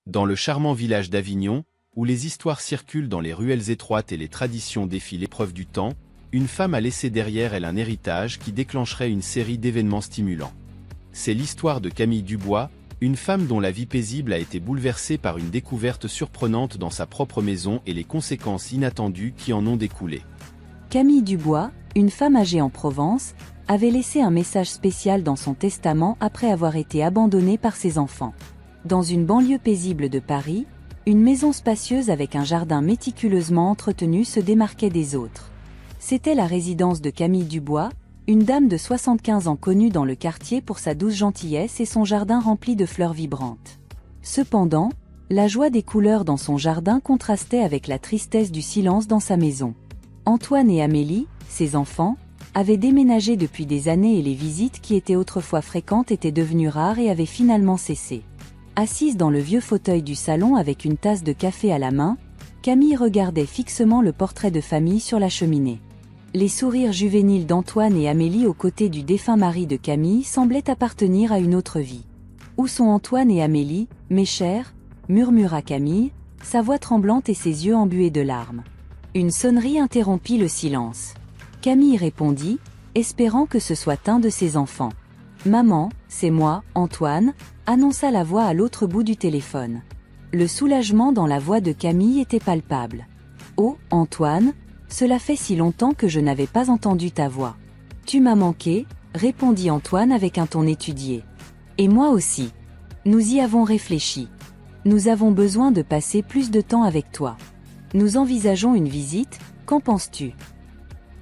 Dans le charmant village d'Avignon, où les histoires circulent dans les ruelles étroites et les traditions défient l'épreuve du temps, une femme a laissé derrière elle un héritage qui déclencherait une série d'événements stimulants. C'est l'histoire de Camille Dubois, une femme dont la vie paisible a été bouleversée par une découverte surprenante dans sa propre maison et les conséquences inattendues qui en ont découlé. Camille Dubois, une femme âgée en Provence, avait laissé un message spécial dans son testament après avoir été abandonnée par ses enfants. Dans une banlieue paisible de Paris, une maison spacieuse avec un jardin méticuleusement entretenu se démarquait des autres. C'était la résidence de Camille Dubois, une dame de 75 ans connue dans le quartier pour sa douce gentillesse et son jardin rempli de fleurs vibrantes. Cependant, la joie des couleurs dans son jardin contrastait avec la tristesse du silence dans sa maison. Antoine et Amélie, ses enfants, avaient déménagé depuis des années et les visites qui étaient autrefois fréquentes étaient devenues rares et avaient finalement cessé. Assise dans le vieux fauteuil du salon avec une tasse de café à la main, Camille regardait fixement le portrait de famille sur la cheminée. Les sourires juvéniles d'Antoine et Amélie aux côtés du défunt mari de Camille semblaient appartenir à une autre vie. « Où sont Antoine et Amélie, mes chers ?» murmura Camille, sa voix tremblante et ses yeux embués de larmes. Une sonnerie interrompit le silence. Camille répondit, espérant que ce soit un de ses enfants. « Maman, c'est moi, Antoine », annonça la voix à l'autre bout du téléphone. Le soulagement dans la voix de Camille était palpable. « Oh, Antoine, cela fait si longtemps que je n'avais pas entendu ta voix. »« Tu m'as manqué », répondit Antoine avec un ton étudié. « Et moi aussi. Nous y avons réfléchi. Nous avons besoin de passer plus de temps avec toi. Nous envisageons une visite, qu'en penses-tu »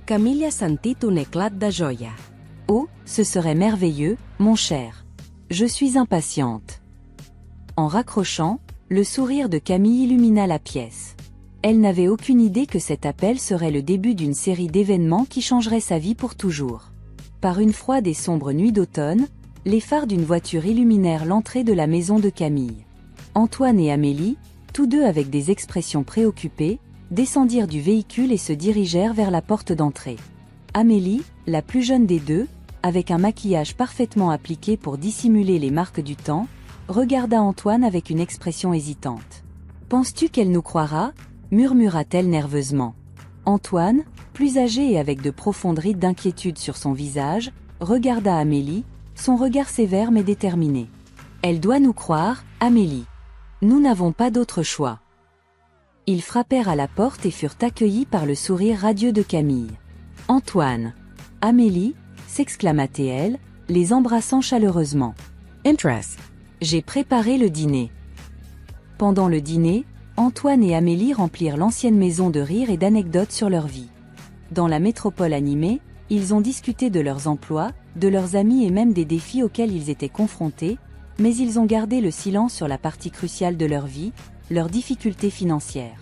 Camille sentit un éclat de joie. « Oh, ce serait merveilleux, mon cher. Je suis impatiente. » En raccrochant, le sourire de Camille illumina la pièce. Elle n'avait aucune idée que cet appel serait le début d'une série d'événements qui changerait sa vie pour toujours. Par une froide et sombre nuit d'automne, les phares d'une voiture illuminèrent l'entrée de la maison de Camille. Antoine et Amélie, tous deux avec des expressions préoccupées, descendirent du véhicule et se dirigèrent vers la porte d'entrée. Amélie, la plus jeune des deux, avec un maquillage parfaitement appliqué pour dissimuler les marques du temps, regarda Antoine avec une expression hésitante. « Penses-tu qu'elle nous croira ?» murmura-t-elle nerveusement. Antoine, plus âgé et avec de profondes rides d'inquiétude sur son visage, regarda Amélie, son regard sévère mais déterminé. « Elle doit nous croire, Amélie. Nous n'avons pas d'autre choix. » Ils frappèrent à la porte et furent accueillis par le sourire radieux de Camille. « Antoine, Amélie » s'exclama-t-elle, les embrassant chaleureusement. « Interest. J'ai préparé le dîner. » Pendant le dîner, Antoine et Amélie remplirent l'ancienne maison de rires et d'anecdotes sur leur vie. Dans la métropole animée, ils ont discuté de leurs emplois, de leurs amis et même des défis auxquels ils étaient confrontés, mais ils ont gardé le silence sur la partie cruciale de leur vie, leurs difficultés financières.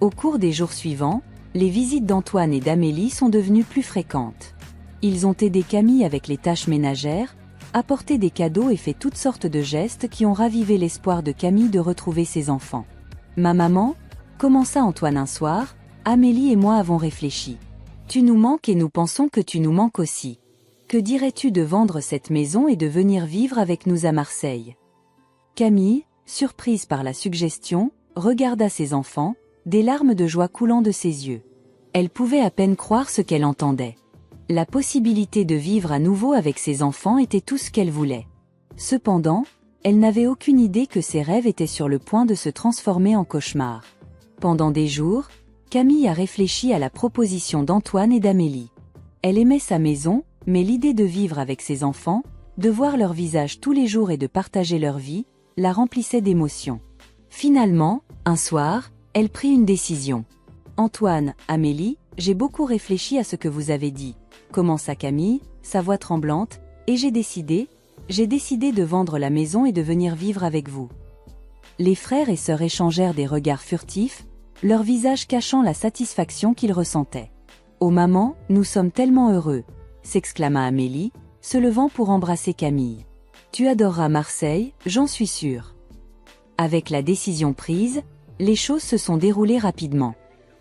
Au cours des jours suivants, les visites d'Antoine et d'Amélie sont devenues plus fréquentes. Ils ont aidé Camille avec les tâches ménagères, apporté des cadeaux et fait toutes sortes de gestes qui ont ravivé l'espoir de Camille de retrouver ses enfants. « Ma maman » commença Antoine un soir, « Amélie et moi avons réfléchi. Tu nous manques et nous pensons que tu nous manques aussi. Que dirais-tu de vendre cette maison et de venir vivre avec nous à Marseille ?» Camille, surprise par la suggestion, regarda ses enfants, des larmes de joie coulant de ses yeux. Elle pouvait à peine croire ce qu'elle entendait. La possibilité de vivre à nouveau avec ses enfants était tout ce qu'elle voulait. Cependant, elle n'avait aucune idée que ses rêves étaient sur le point de se transformer en cauchemar. Pendant des jours, Camille a réfléchi à la proposition d'Antoine et d'Amélie. Elle aimait sa maison, mais l'idée de vivre avec ses enfants, de voir leur visage tous les jours et de partager leur vie, la remplissait d'émotions. Finalement, un soir, elle prit une décision. « Antoine, Amélie, j'ai beaucoup réfléchi à ce que vous avez dit, » commença Camille, sa voix tremblante, « et j'ai décidé de vendre la maison et de venir vivre avec vous. » Les frères et sœurs échangèrent des regards furtifs, leurs visages cachant la satisfaction qu'ils ressentaient. « Oh maman, nous sommes tellement heureux !» s'exclama Amélie, se levant pour embrasser Camille. « Tu adoreras Marseille, j'en suis sûre. » Avec la décision prise, les choses se sont déroulées rapidement.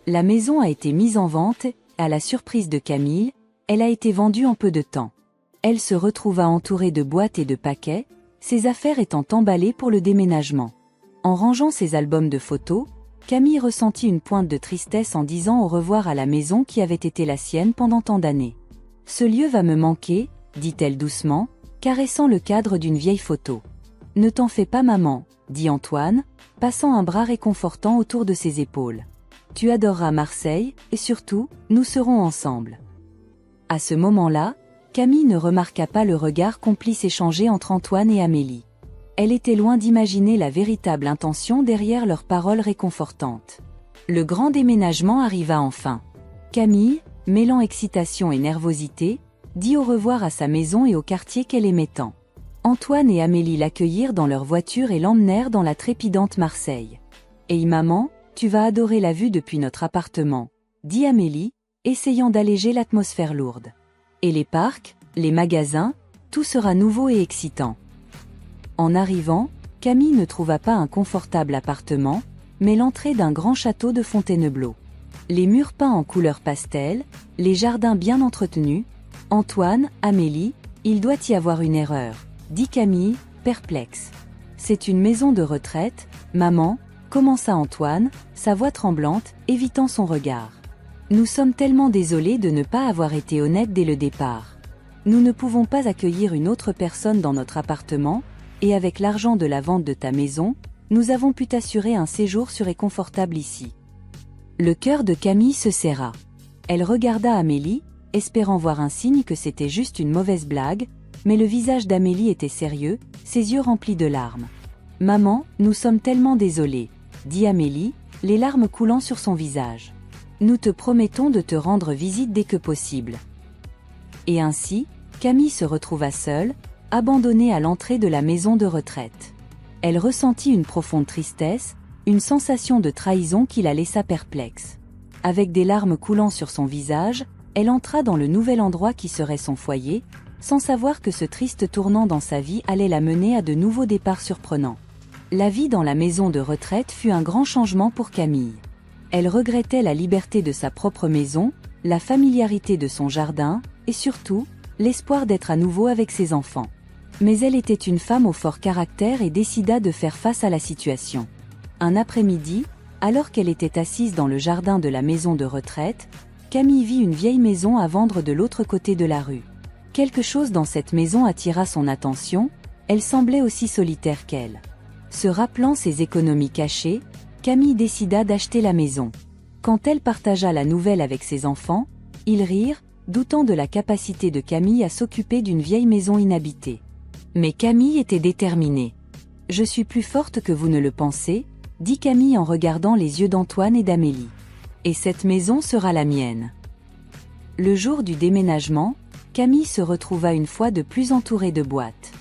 La maison a été mise en vente, à la surprise de Camille, elle a été vendue en peu de temps. Elle se retrouva entourée de boîtes et de paquets, ses affaires étant emballées pour le déménagement. En rangeant ses albums de photos, Camille ressentit une pointe de tristesse en disant au revoir à la maison qui avait été la sienne pendant tant d'années. « Ce lieu va me manquer », dit-elle doucement, caressant le cadre d'une vieille photo. « Ne t'en fais pas maman », dit Antoine, passant un bras réconfortant autour de ses épaules. « Tu adoreras Marseille, et surtout, nous serons ensemble. » À ce moment-là, Camille ne remarqua pas le regard complice échangé entre Antoine et Amélie. Elle était loin d'imaginer la véritable intention derrière leurs paroles réconfortantes. Le grand déménagement arriva enfin. Camille, mêlant excitation et nervosité, dit au revoir à sa maison et au quartier qu'elle aimait tant. Antoine et Amélie l'accueillirent dans leur voiture et l'emmenèrent dans la trépidante Marseille. « Hey maman, tu vas adorer la vue depuis notre appartement », dit Amélie, essayant d'alléger l'atmosphère lourde. « Et les parcs, les magasins, tout sera nouveau et excitant. » En arrivant, Camille ne trouva pas un confortable appartement, mais l'entrée d'un grand château de Fontainebleau. Les murs peints en couleur pastel, les jardins bien entretenus. « Antoine, Amélie, il doit y avoir une erreur, » dit Camille, perplexe. « C'est une maison de retraite, maman, » commença Antoine, sa voix tremblante, évitant son regard. « Nous sommes tellement désolés de ne pas avoir été honnêtes dès le départ. Nous ne pouvons pas accueillir une autre personne dans notre appartement, et avec l'argent de la vente de ta maison, nous avons pu t'assurer un séjour sûr et confortable ici. » Le cœur de Camille se serra. Elle regarda Amélie, espérant voir un signe que c'était juste une mauvaise blague, mais le visage d'Amélie était sérieux, ses yeux remplis de larmes. « Maman, nous sommes tellement désolés, » dit Amélie, les larmes coulant sur son visage. « Nous te promettons de te rendre visite dès que possible. » Et ainsi, Camille se retrouva seule, abandonnée à l'entrée de la maison de retraite. Elle ressentit une profonde tristesse, une sensation de trahison qui la laissa perplexe. Avec des larmes coulant sur son visage, elle entra dans le nouvel endroit qui serait son foyer, sans savoir que ce triste tournant dans sa vie allait la mener à de nouveaux départs surprenants. La vie dans la maison de retraite fut un grand changement pour Camille. Elle regrettait la liberté de sa propre maison, la familiarité de son jardin, et surtout, l'espoir d'être à nouveau avec ses enfants. Mais elle était une femme au fort caractère et décida de faire face à la situation. Un après-midi, alors qu'elle était assise dans le jardin de la maison de retraite, Camille vit une vieille maison à vendre de l'autre côté de la rue. Quelque chose dans cette maison attira son attention, elle semblait aussi solitaire qu'elle. Se rappelant ses économies cachées, Camille décida d'acheter la maison. Quand elle partagea la nouvelle avec ses enfants, ils rirent, doutant de la capacité de Camille à s'occuper d'une vieille maison inhabitée. Mais Camille était déterminée. « Je suis plus forte que vous ne le pensez », dit Camille en regardant les yeux d'Antoine et d'Amélie. « Et cette maison sera la mienne. » Le jour du déménagement, Camille se retrouva une fois de plus entourée de boîtes.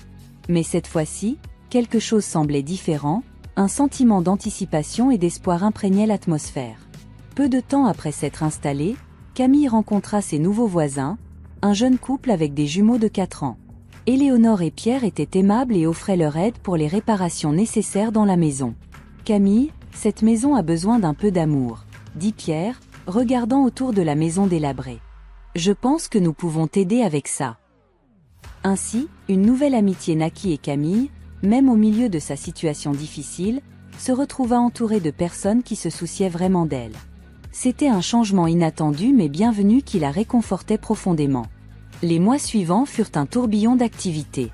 Mais cette fois-ci, quelque chose semblait différent, un sentiment d'anticipation et d'espoir imprégnait l'atmosphère. Peu de temps après s'être installée, Camille rencontra ses nouveaux voisins, un jeune couple avec des jumeaux de 4 ans. Éléonore et Pierre étaient aimables et offraient leur aide pour les réparations nécessaires dans la maison. « Camille, cette maison a besoin d'un peu d'amour, » dit Pierre, regardant autour de la maison délabrée. « Je pense que nous pouvons t'aider avec ça. » Ainsi, une nouvelle amitié naquit et Camille, même au milieu de sa situation difficile, se retrouva entourée de personnes qui se souciaient vraiment d'elle. C'était un changement inattendu mais bienvenu qui la réconfortait profondément. Les mois suivants furent un tourbillon d'activités.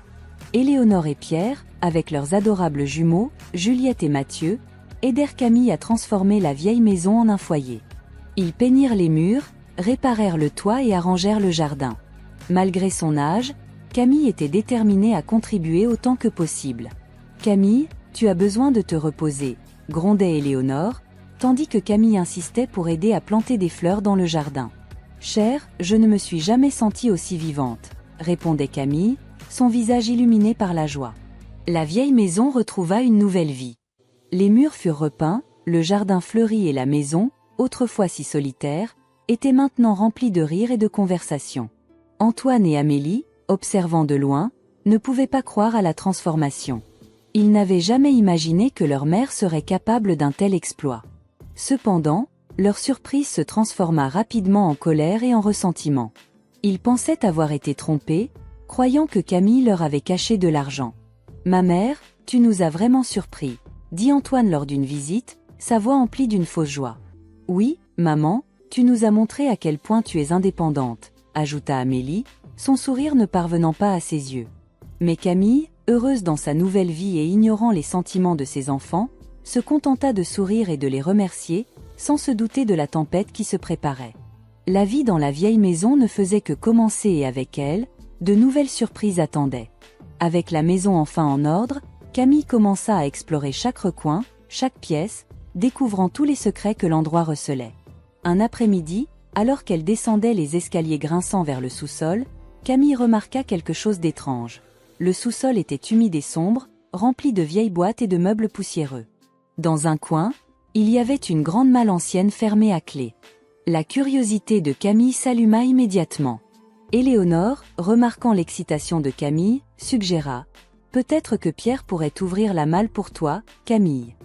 Éléonore et Pierre, avec leurs adorables jumeaux, Juliette et Mathieu, aidèrent Camille à transformer la vieille maison en un foyer. Ils peignirent les murs, réparèrent le toit et arrangèrent le jardin. Malgré son âge, Camille était déterminée à contribuer autant que possible. « Camille, tu as besoin de te reposer », grondait Éléonore, tandis que Camille insistait pour aider à planter des fleurs dans le jardin. « Chère, je ne me suis jamais sentie aussi vivante », répondait Camille, son visage illuminé par la joie. La vieille maison retrouva une nouvelle vie. Les murs furent repeints, le jardin fleuri et la maison, autrefois si solitaire, étaient maintenant remplis de rires et de conversations. Antoine et Amélie, observant de loin, ne pouvaient pas croire à la transformation. Ils n'avaient jamais imaginé que leur mère serait capable d'un tel exploit. Cependant, leur surprise se transforma rapidement en colère et en ressentiment. Ils pensaient avoir été trompés, croyant que Camille leur avait caché de l'argent. « Ma mère, tu nous as vraiment surpris, » dit Antoine lors d'une visite, sa voix emplie d'une fausse joie. Oui, maman, tu nous as montré à quel point tu es indépendante, ajouta Amélie, son sourire ne parvenant pas à ses yeux. Mais Camille, heureuse dans sa nouvelle vie et ignorant les sentiments de ses enfants, se contenta de sourire et de les remercier, sans se douter de la tempête qui se préparait. La vie dans la vieille maison ne faisait que commencer et avec elle, de nouvelles surprises attendaient. Avec la maison enfin en ordre, Camille commença à explorer chaque recoin, chaque pièce, découvrant tous les secrets que l'endroit recelait. Un après-midi, alors qu'elle descendait les escaliers grinçants vers le sous-sol, Camille remarqua quelque chose d'étrange. Le sous-sol était humide et sombre, rempli de vieilles boîtes et de meubles poussiéreux. Dans un coin, il y avait une grande malle ancienne fermée à clé. La curiosité de Camille s'alluma immédiatement. Éléonore, remarquant l'excitation de Camille, suggéra « Peut-être que Pierre pourrait ouvrir la malle pour toi, Camille. »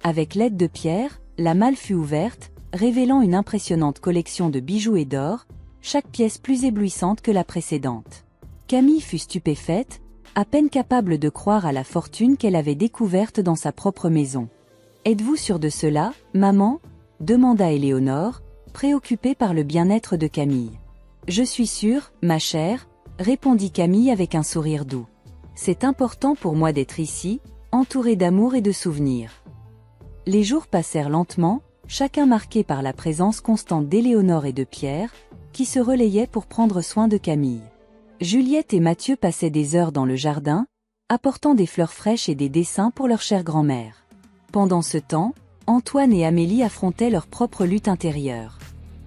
Avec l'aide de Pierre, la malle fut ouverte, révélant une impressionnante collection de bijoux et d'or, chaque pièce plus éblouissante que la précédente. Camille fut stupéfaite, à peine capable de croire à la fortune qu'elle avait découverte dans sa propre maison. « Êtes-vous sûre de cela, maman ?» demanda Éléonore, préoccupée par le bien-être de Camille. « Je suis sûre, ma chère, » répondit Camille avec un sourire doux. « C'est important pour moi d'être ici, entourée d'amour et de souvenirs. » Les jours passèrent lentement, chacun marqué par la présence constante d'Éléonore et de Pierre, qui se relayaient pour prendre soin de Camille. Juliette et Mathieu passaient des heures dans le jardin, apportant des fleurs fraîches et des dessins pour leur chère grand-mère. Pendant ce temps, Antoine et Amélie affrontaient leur propre lutte intérieure.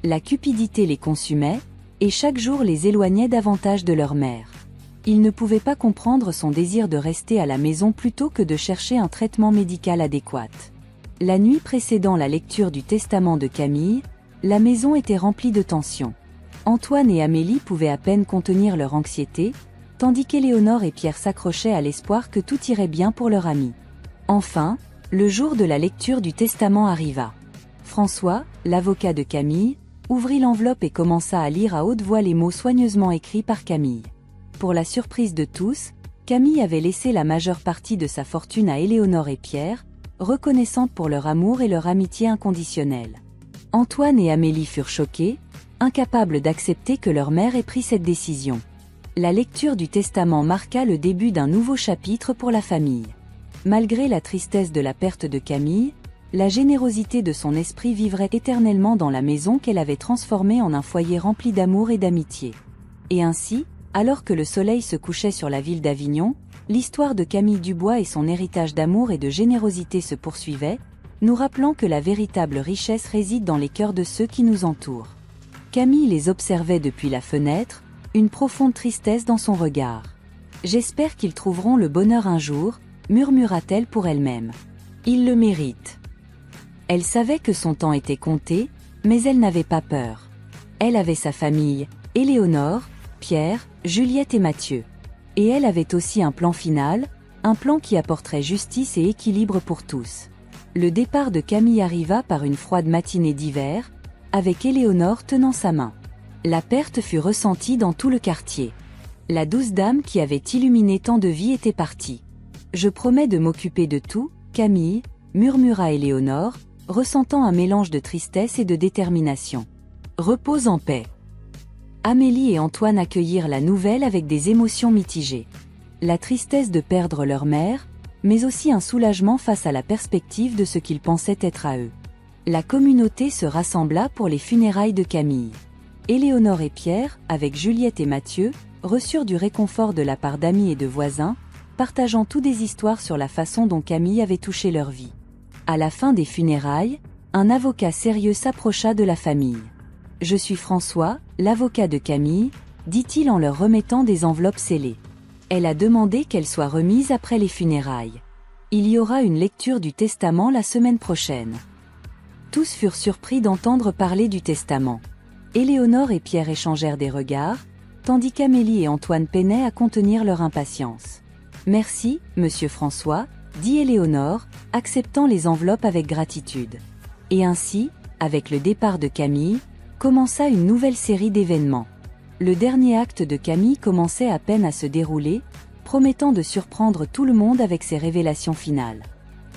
La cupidité les consumait, et chaque jour les éloignait davantage de leur mère. Ils ne pouvaient pas comprendre son désir de rester à la maison plutôt que de chercher un traitement médical adéquat. La nuit précédant la lecture du testament de Camille, la maison était remplie de tension. Antoine et Amélie pouvaient à peine contenir leur anxiété, tandis qu'Éléonore et Pierre s'accrochaient à l'espoir que tout irait bien pour leur ami. Enfin, le jour de la lecture du testament arriva. François, l'avocat de Camille, ouvrit l'enveloppe et commença à lire à haute voix les mots soigneusement écrits par Camille. Pour la surprise de tous, Camille avait laissé la majeure partie de sa fortune à Éléonore et Pierre, reconnaissante pour leur amour et leur amitié inconditionnelle. Antoine et Amélie furent choqués, incapables d'accepter que leur mère ait pris cette décision. La lecture du testament marqua le début d'un nouveau chapitre pour la famille. Malgré la tristesse de la perte de Camille, la générosité de son esprit vivrait éternellement dans la maison qu'elle avait transformée en un foyer rempli d'amour et d'amitié. Et ainsi, alors que le soleil se couchait sur la ville d'Avignon, l'histoire de Camille Dubois et son héritage d'amour et de générosité se poursuivait, nous rappelant que la véritable richesse réside dans les cœurs de ceux qui nous entourent. Camille les observait depuis la fenêtre, une profonde tristesse dans son regard. « J'espère qu'ils trouveront le bonheur un jour », murmura-t-elle pour elle-même. « Ils le méritent. » Elle savait que son temps était compté, mais elle n'avait pas peur. Elle avait sa famille, Éléonore, Pierre, Juliette et Mathieu. Et elle avait aussi un plan final, un plan qui apporterait justice et équilibre pour tous. Le départ de Camille arriva par une froide matinée d'hiver, avec Éléonore tenant sa main. La perte fut ressentie dans tout le quartier. La douce dame qui avait illuminé tant de vies était partie. « Je promets de m'occuper de tout, Camille », murmura Éléonore, ressentant un mélange de tristesse et de détermination. « Repose en paix. » Amélie et Antoine accueillirent la nouvelle avec des émotions mitigées. La tristesse de perdre leur mère, mais aussi un soulagement face à la perspective de ce qu'ils pensaient être à eux. La communauté se rassembla pour les funérailles de Camille. Éléonore et Pierre, avec Juliette et Mathieu, reçurent du réconfort de la part d'amis et de voisins, partageant tous des histoires sur la façon dont Camille avait touché leur vie. À la fin des funérailles, un avocat sérieux s'approcha de la famille. « Je suis François, l'avocat de Camille », dit-il en leur remettant des enveloppes scellées. Elle a demandé qu'elles soient remises après les funérailles. Il y aura une lecture du testament la semaine prochaine. Tous furent surpris d'entendre parler du testament. Éléonore et Pierre échangèrent des regards, tandis qu'Amélie et Antoine peinaient à contenir leur impatience. « Merci, monsieur François », dit Éléonore, acceptant les enveloppes avec gratitude. Et ainsi, avec le départ de Camille, commença une nouvelle série d'événements. Le dernier acte de Camille commençait à peine à se dérouler, promettant de surprendre tout le monde avec ses révélations finales.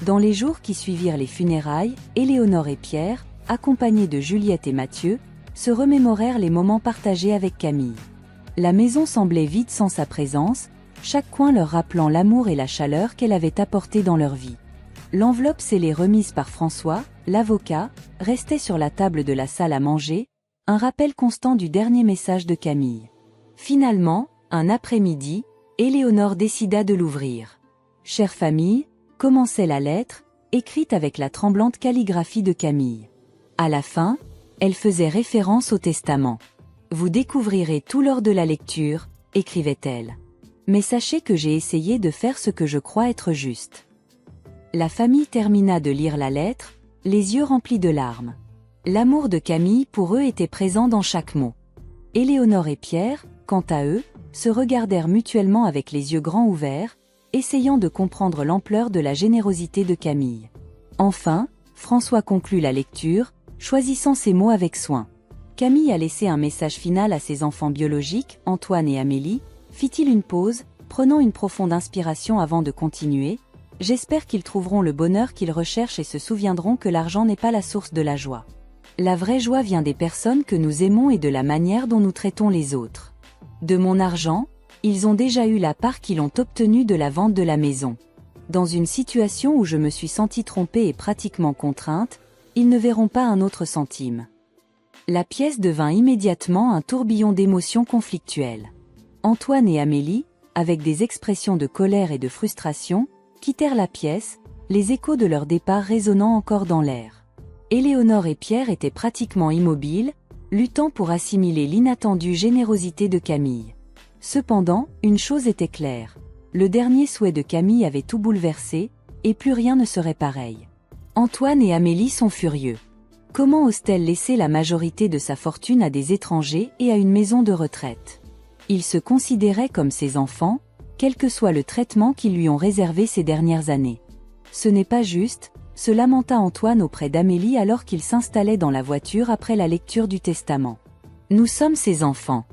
Dans les jours qui suivirent les funérailles, Éléonore et Pierre, accompagnés de Juliette et Mathieu, se remémorèrent les moments partagés avec Camille. La maison semblait vide sans sa présence, chaque coin leur rappelant l'amour et la chaleur qu'elle avait apporté dans leur vie. L'enveloppe scellée remise par François, l'avocat, restait sur la table de la salle à manger, un rappel constant du dernier message de Camille. Finalement, un après-midi, Éléonore décida de l'ouvrir. « Chère famille », commençait la lettre, écrite avec la tremblante calligraphie de Camille. À la fin, elle faisait référence au testament. « Vous découvrirez tout lors de la lecture », écrivait-elle. « Mais sachez que j'ai essayé de faire ce que je crois être juste. » La famille termina de lire la lettre, les yeux remplis de larmes. L'amour de Camille pour eux était présent dans chaque mot. Éléonore et Pierre, quant à eux, se regardèrent mutuellement avec les yeux grands ouverts, essayant de comprendre l'ampleur de la générosité de Camille. Enfin, François conclut la lecture, choisissant ses mots avec soin. Camille a laissé un message final à ses enfants biologiques, Antoine et Amélie, fit-il une pause, prenant une profonde inspiration avant de continuer. J'espère qu'ils trouveront le bonheur qu'ils recherchent et se souviendront que l'argent n'est pas la source de la joie. La vraie joie vient des personnes que nous aimons et de la manière dont nous traitons les autres. De mon argent, ils ont déjà eu la part qu'ils ont obtenue de la vente de la maison. Dans une situation où je me suis sentie trompée et pratiquement contrainte, ils ne verront pas un autre centime. La pièce devint immédiatement un tourbillon d'émotions conflictuelles. Antoine et Amélie, avec des expressions de colère et de frustration, quittèrent la pièce, les échos de leur départ résonnant encore dans l'air. Éléonore et Pierre étaient pratiquement immobiles, luttant pour assimiler l'inattendue générosité de Camille. Cependant, une chose était claire. Le dernier souhait de Camille avait tout bouleversé, et plus rien ne serait pareil. Antoine et Amélie sont furieux. Comment ose-t-elle laisser la majorité de sa fortune à des étrangers et à une maison de retraite? Ils se considéraient comme ses enfants, quel que soit le traitement qu'ils lui ont réservé ces dernières années. Ce n'est pas juste, se lamenta Antoine auprès d'Amélie alors qu'il s'installait dans la voiture après la lecture du testament. Nous sommes ses enfants.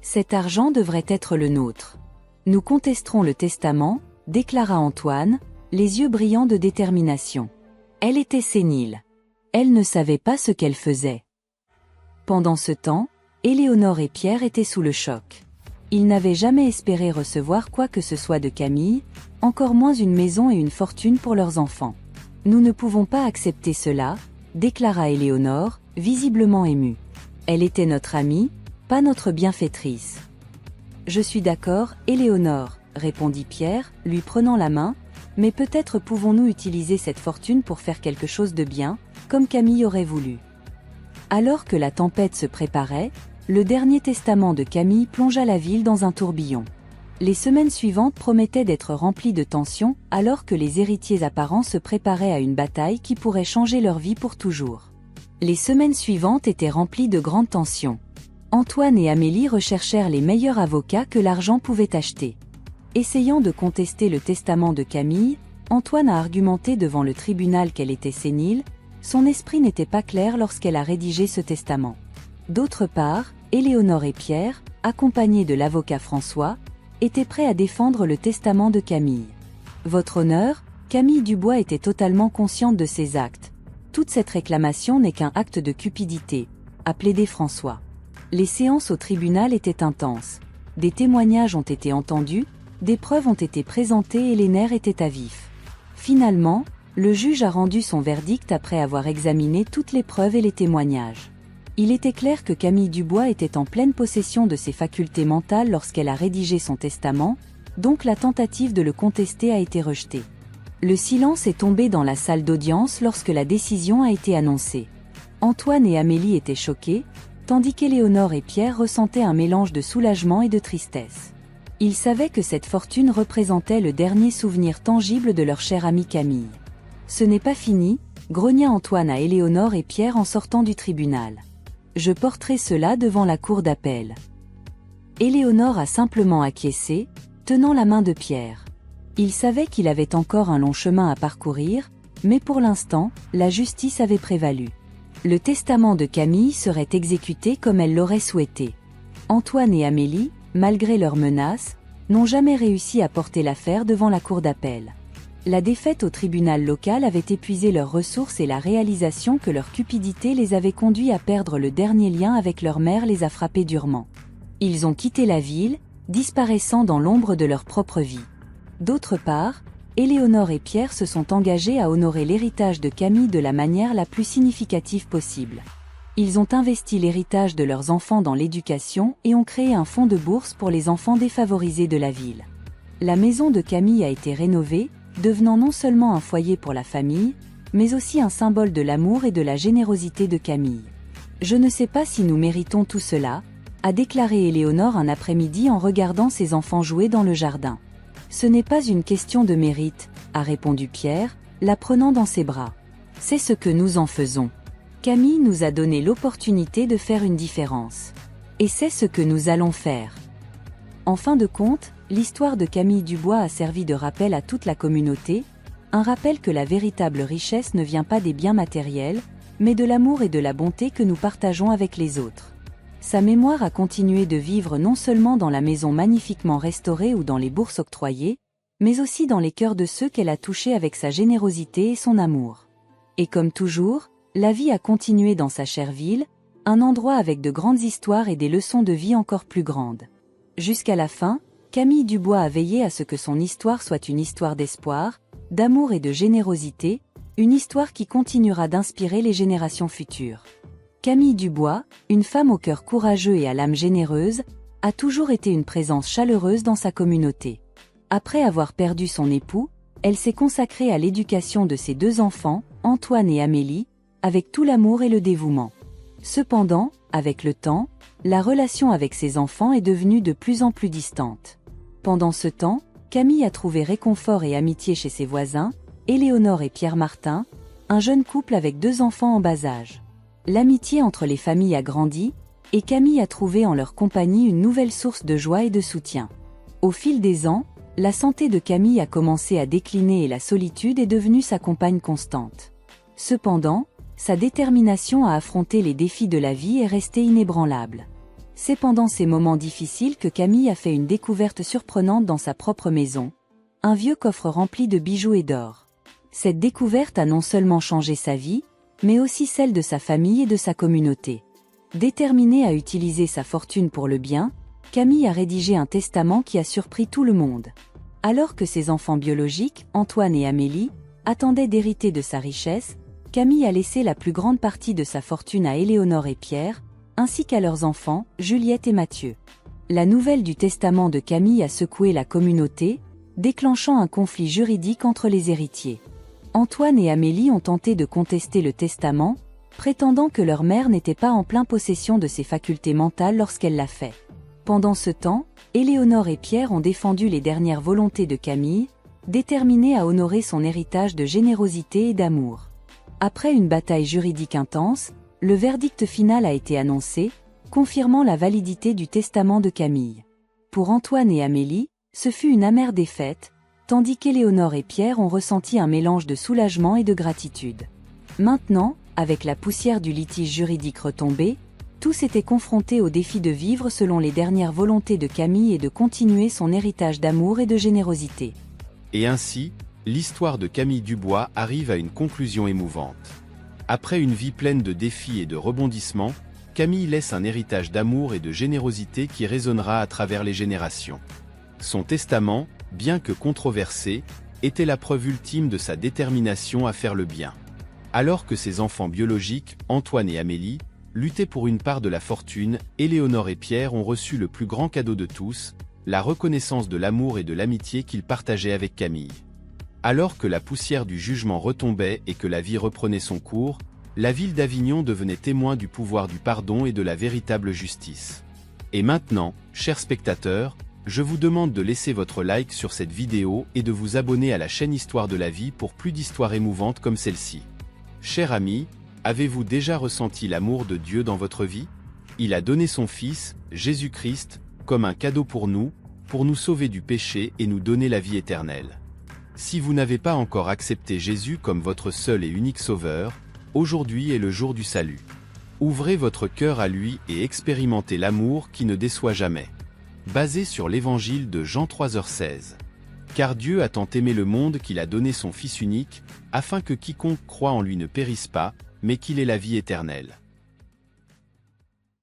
Cet argent devrait être le nôtre. Nous contesterons le testament, déclara Antoine, les yeux brillants de détermination. Elle était sénile. Elle ne savait pas ce qu'elle faisait. Pendant ce temps, Éléonore et Pierre étaient sous le choc. Ils n'avaient jamais espéré recevoir quoi que ce soit de Camille, encore moins une maison et une fortune pour leurs enfants. Nous ne pouvons pas accepter cela, déclara Éléonore, visiblement émue. Elle était notre amie, pas notre bienfaitrice. Je suis d'accord, Éléonore, répondit Pierre, lui prenant la main, mais peut-être pouvons-nous utiliser cette fortune pour faire quelque chose de bien, comme Camille aurait voulu. Alors que la tempête se préparait, le dernier testament de Camille plongea la ville dans un tourbillon. Les semaines suivantes promettaient d'être remplies de tensions, alors que les héritiers apparents se préparaient à une bataille qui pourrait changer leur vie pour toujours. Les semaines suivantes étaient remplies de grandes tensions. Antoine et Amélie recherchèrent les meilleurs avocats que l'argent pouvait acheter. Essayant de contester le testament de Camille, Antoine a argumenté devant le tribunal qu'elle était sénile, son esprit n'était pas clair lorsqu'elle a rédigé ce testament. D'autre part, Éléonore et Pierre, accompagnés de l'avocat François, étaient prêts à défendre le testament de Camille. Votre honneur, Camille Dubois était totalement consciente de ses actes. Toute cette réclamation n'est qu'un acte de cupidité, a plaidé François. Les séances au tribunal étaient intenses. Des témoignages ont été entendus, des preuves ont été présentées et les nerfs étaient à vif. Finalement, le juge a rendu son verdict après avoir examiné toutes les preuves et les témoignages. Il était clair que Camille Dubois était en pleine possession de ses facultés mentales lorsqu'elle a rédigé son testament, donc la tentative de le contester a été rejetée. Le silence est tombé dans la salle d'audience lorsque la décision a été annoncée. Antoine et Amélie étaient choqués, tandis qu'Éléonore et Pierre ressentaient un mélange de soulagement et de tristesse. Ils savaient que cette fortune représentait le dernier souvenir tangible de leur chère amie Camille. Ce n'est pas fini, grogna Antoine à Éléonore et Pierre en sortant du tribunal. Je porterai cela devant la cour d'appel. Éléonore a simplement acquiescé, tenant la main de Pierre. Il savait qu'il avait encore un long chemin à parcourir, mais pour l'instant, la justice avait prévalu. Le testament de Camille serait exécuté comme elle l'aurait souhaité. Antoine et Amélie, malgré leurs menaces, n'ont jamais réussi à porter l'affaire devant la cour d'appel. La défaite au tribunal local avait épuisé leurs ressources et la réalisation que leur cupidité les avait conduits à perdre le dernier lien avec leur mère les a frappés durement. Ils ont quitté la ville, disparaissant dans l'ombre de leur propre vie. D'autre part, Éléonore et Pierre se sont engagés à honorer l'héritage de Camille de la manière la plus significative possible. Ils ont investi l'héritage de leurs enfants dans l'éducation et ont créé un fonds de bourse pour les enfants défavorisés de la ville. La maison de Camille a été rénovée, devenant non seulement un foyer pour la famille, mais aussi un symbole de l'amour et de la générosité de Camille. Je ne sais pas si nous méritons tout cela, a déclaré Éléonore un après-midi en regardant ses enfants jouer dans le jardin. Ce n'est pas une question de mérite, a répondu Pierre, la prenant dans ses bras. C'est ce que nous en faisons. Camille nous a donné l'opportunité de faire une différence. Et c'est ce que nous allons faire. En fin de compte, l'histoire de Camille Dubois a servi de rappel à toute la communauté, un rappel que la véritable richesse ne vient pas des biens matériels, mais de l'amour et de la bonté que nous partageons avec les autres. Sa mémoire a continué de vivre non seulement dans la maison magnifiquement restaurée ou dans les bourses octroyées, mais aussi dans les cœurs de ceux qu'elle a touchés avec sa générosité et son amour. Et comme toujours, la vie a continué dans sa chère ville, un endroit avec de grandes histoires et des leçons de vie encore plus grandes. Jusqu'à la fin, Camille Dubois a veillé à ce que son histoire soit une histoire d'espoir, d'amour et de générosité, une histoire qui continuera d'inspirer les générations futures. Camille Dubois, une femme au cœur courageux et à l'âme généreuse, a toujours été une présence chaleureuse dans sa communauté. Après avoir perdu son époux, elle s'est consacrée à l'éducation de ses 2 enfants, Antoine et Amélie, avec tout l'amour et le dévouement. Cependant, avec le temps, la relation avec ses enfants est devenue de plus en plus distante. Pendant ce temps, Camille a trouvé réconfort et amitié chez ses voisins, Éléonore et Pierre Martin, un jeune couple avec 2 enfants en bas âge. L'amitié entre les familles a grandi, et Camille a trouvé en leur compagnie une nouvelle source de joie et de soutien. Au fil des ans, la santé de Camille a commencé à décliner et la solitude est devenue sa compagne constante. Cependant, sa détermination à affronter les défis de la vie est restée inébranlable. C'est pendant ces moments difficiles que Camille a fait une découverte surprenante dans sa propre maison, un vieux coffre rempli de bijoux et d'or. Cette découverte a non seulement changé sa vie, mais aussi celle de sa famille et de sa communauté. Déterminée à utiliser sa fortune pour le bien, Camille a rédigé un testament qui a surpris tout le monde. Alors que ses enfants biologiques, Antoine et Amélie, attendaient d'hériter de sa richesse, Camille a laissé la plus grande partie de sa fortune à Éléonore et Pierre, ainsi qu'à leurs enfants, Juliette et Mathieu. La nouvelle du testament de Camille a secoué la communauté, déclenchant un conflit juridique entre les héritiers. Antoine et Amélie ont tenté de contester le testament, prétendant que leur mère n'était pas en pleine possession de ses facultés mentales lorsqu'elle l'a fait. Pendant ce temps, Éléonore et Pierre ont défendu les dernières volontés de Camille, déterminés à honorer son héritage de générosité et d'amour. Après une bataille juridique intense, le verdict final a été annoncé, confirmant la validité du testament de Camille. Pour Antoine et Amélie, ce fut une amère défaite, tandis qu'Éléonore et Pierre ont ressenti un mélange de soulagement et de gratitude. Maintenant, avec la poussière du litige juridique retombée, tous étaient confrontés au défi de vivre selon les dernières volontés de Camille et de continuer son héritage d'amour et de générosité. Et ainsi, l'histoire de Camille Dubois arrive à une conclusion émouvante. Après une vie pleine de défis et de rebondissements, Camille laisse un héritage d'amour et de générosité qui résonnera à travers les générations. Son testament, bien que controversé, était la preuve ultime de sa détermination à faire le bien. Alors que ses enfants biologiques, Antoine et Amélie, luttaient pour une part de la fortune, Éléonore et Pierre ont reçu le plus grand cadeau de tous, la reconnaissance de l'amour et de l'amitié qu'ils partageaient avec Camille. Alors que la poussière du jugement retombait et que la vie reprenait son cours, la ville d'Avignon devenait témoin du pouvoir du pardon et de la véritable justice. Et maintenant, chers spectateurs, je vous demande de laisser votre like sur cette vidéo et de vous abonner à la chaîne Histoire de la vie pour plus d'histoires émouvantes comme celle-ci. Chers amis, avez-vous déjà ressenti l'amour de Dieu dans votre vie? Il a donné son Fils, Jésus-Christ, comme un cadeau pour nous sauver du péché et nous donner la vie éternelle. Si vous n'avez pas encore accepté Jésus comme votre seul et unique sauveur, aujourd'hui est le jour du salut. Ouvrez votre cœur à lui et expérimentez l'amour qui ne déçoit jamais. Basé sur l'évangile de Jean 3h16. Car Dieu a tant aimé le monde qu'il a donné son Fils unique, afin que quiconque croit en lui ne périsse pas, mais qu'il ait la vie éternelle.